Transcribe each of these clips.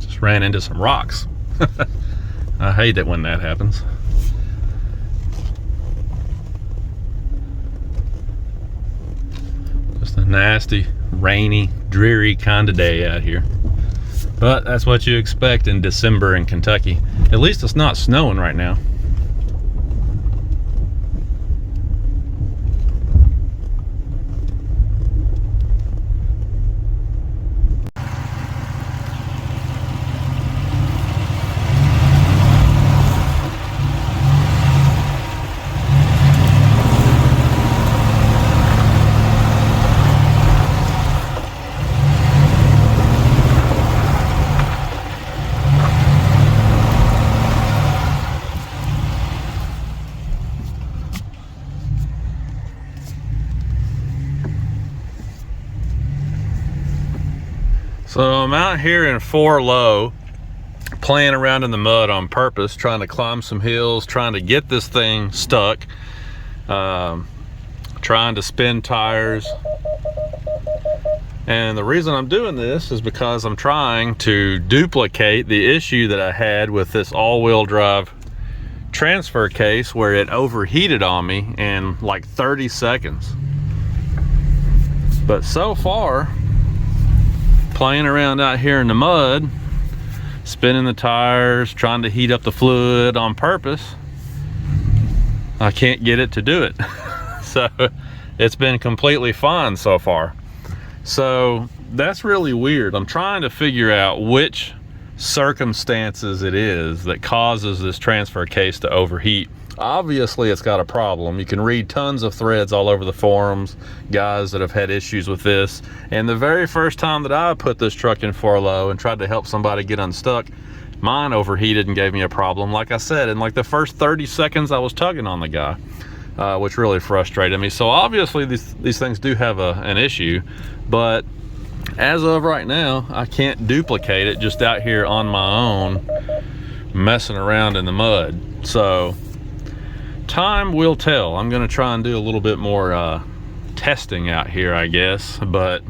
Just ran into some rocks. I hate it when that happens. Just a nasty, rainy, dreary kind of day out here. But that's what you expect in December in Kentucky. At least it's not snowing right now. So I'm out here in 4 low, playing around in the mud on purpose, trying to climb some hills, trying to get this thing stuck, trying to spin tires. And the reason I'm doing this is because I'm trying to duplicate the issue that I had with this all-wheel drive transfer case, where it overheated on me in like 30 seconds. But so far, playing around out here in the mud, spinning the tires, trying to heat up the fluid on purpose, I can't get it to do it. So it's been completely fine so far. So that's really weird. I'm trying to figure out which circumstances it is that causes this transfer case to overheat. Obviously it's got a problem. You can read tons of threads all over the forums, guys that have had issues with this. And the very first time that I put this truck in 4 low and tried to help somebody get unstuck, mine overheated and gave me a problem. Like I said, in like the first 30 seconds I was tugging on the guy, which really frustrated me. So obviously these things do have an issue, but as of right now, I can't duplicate it just out here on my own, messing around in the mud. So time will tell. I'm gonna try and do a little bit more testing out here, I guess. But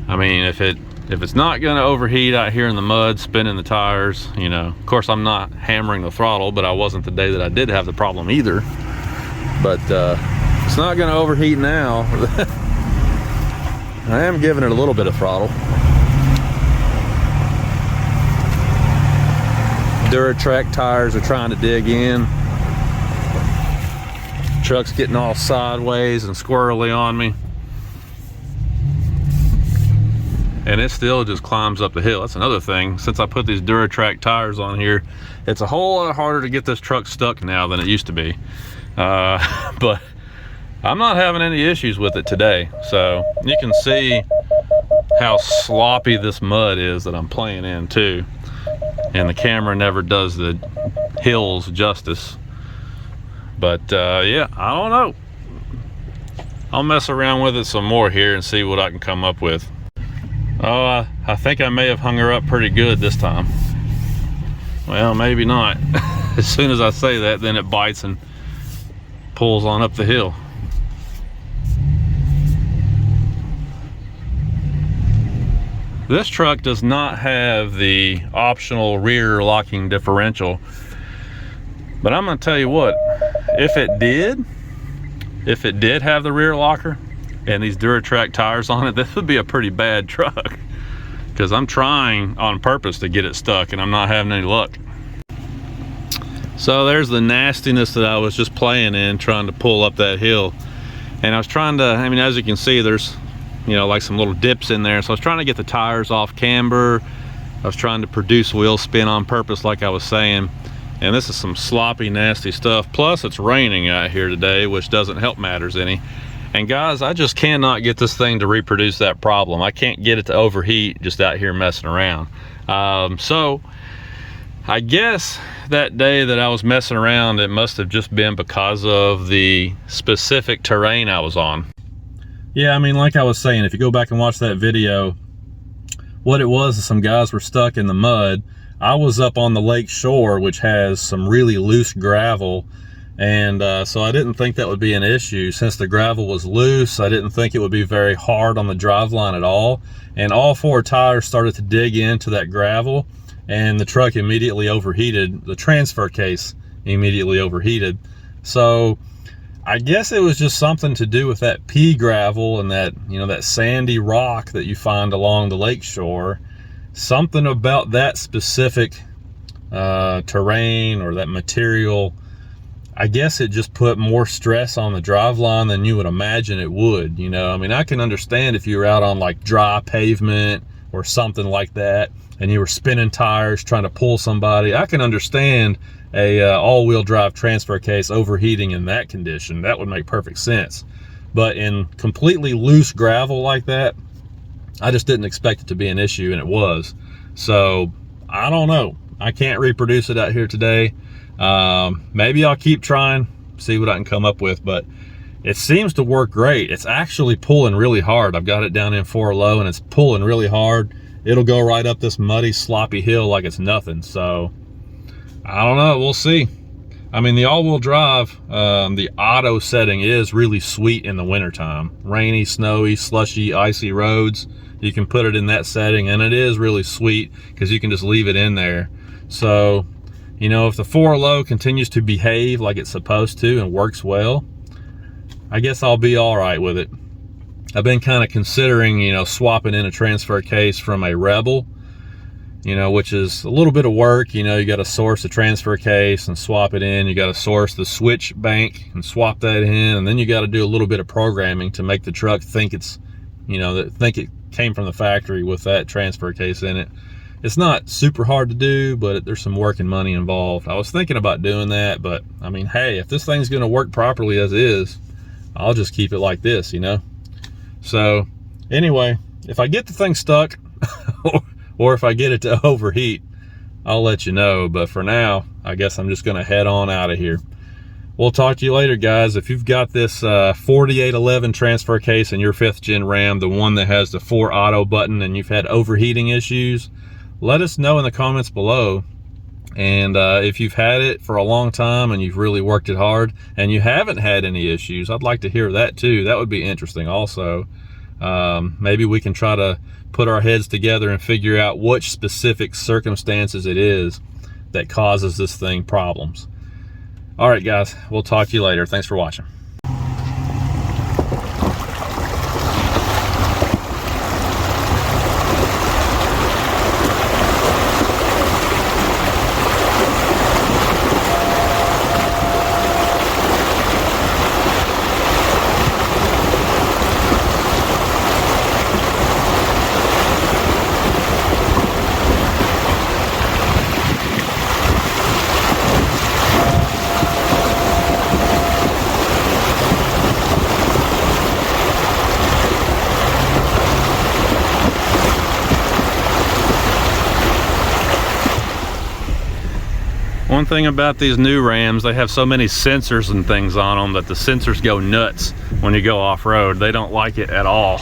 I mean, if it's not gonna overheat out here in the mud, spinning the tires, you know, of course I'm not hammering the throttle, but I wasn't the day that I did have the problem either. But it's not gonna overheat now. I am giving it a little bit of throttle. Duratrack tires are trying to dig in. Truck's getting all sideways and squirrely on me. And it still just climbs up the hill. That's another thing. Since I put these Duratrack tires on here, it's a whole lot harder to get this truck stuck now than it used to be. But I'm not having any issues with it today. So you can see how sloppy this mud is that I'm playing in too. And the camera never does the hills justice. But yeah, I don't know. I'll mess around with it some more here and see what I can come up with. Oh, I think I may have hung her up pretty good this time. Well, maybe not. As soon as I say that, then it bites and pulls on up the hill. This truck does not have the optional rear locking differential, but I'm gonna tell you what, if it did have the rear locker and these Duratrack tires on it, this would be a pretty bad truck, because I'm trying on purpose to get it stuck and I'm not having any luck. So there's the nastiness that I was just playing in, trying to pull up that hill. And I was trying to, I mean, as you can see, there's, you know, like some little dips in there. So I was trying to get the tires off camber. I was trying to produce wheel spin on purpose, like I was saying. And this is some sloppy, nasty stuff. Plus it's raining out here today, which doesn't help matters any. And guys, I just cannot get this thing to reproduce that problem. I can't get it to overheat just out here messing around. So I guess that day that I was messing around, it must have just been because of the specific terrain I was on. Yeah, I mean, like I was saying, if you go back and watch that video, what it was is some guys were stuck in the mud. I was up on the lake shore, which has some really loose gravel, And so I didn't think that would be an issue. Since the gravel was loose, I didn't think it would be very hard on the driveline at all. And all 4 tires started to dig into that gravel, and the truck immediately overheated. The transfer case immediately overheated. So I guess it was just something to do with that pea gravel and that, you know, that sandy rock that you find along the lake shore. Something about that specific terrain or that material, I guess it just put more stress on the driveline than you would imagine it would. You know, I mean, I can understand if you were out on like dry pavement or something like that, and you were spinning tires trying to pull somebody. I can understand a all-wheel drive transfer case overheating in that condition. That would make perfect sense. But in completely loose gravel like that, I just didn't expect it to be an issue, and it was. So I don't know. I can't reproduce it out here today. Maybe I'll keep trying, see what I can come up with, but it seems to work great. It's actually pulling really hard. I've got it down in 4 low, and it's pulling really hard. It'll go right up this muddy, sloppy hill like it's nothing. So I don't know, we'll see. I mean, the all-wheel drive, the auto setting is really sweet in the wintertime. Rainy, snowy, slushy, icy roads. You can put it in that setting, and it is really sweet because you can just leave it in there. So, you know, if the 4 low continues to behave like it's supposed to and works well, I guess I'll be all right with it. I've been kind of considering, you know, swapping in a transfer case from a Rebel, you know, which is a little bit of work. You know, you got to source the transfer case and swap it in. You got to source the switch bank and swap that in. And then you got to do a little bit of programming to make the truck think it's, you know, think it came from the factory with that transfer case in it. It's not super hard to do, but there's some work and money involved. I was thinking about doing that, but I mean, hey, if this thing's going to work properly as is, I'll just keep it like this, you know? So anyway, if I get the thing stuck or if I get it to overheat, I'll let you know. But for now, I guess I'm just going to head on out of here. We'll talk to you later, guys. If you've got this 4811 transfer case in your 5th gen Ram, the one that has the 4 auto button, and you've had overheating issues, let us know in the comments below. And if you've had it for a long time and you've really worked it hard and you haven't had any issues, I'd like to hear that too. That would be interesting also. Maybe we can try to put our heads together and figure out which specific circumstances it is that causes this thing problems. All right, guys, we'll talk to you later. Thanks for watching. One thing about these new Rams, they have so many sensors and things on them that the sensors go nuts when you go off-road. They don't like it at all.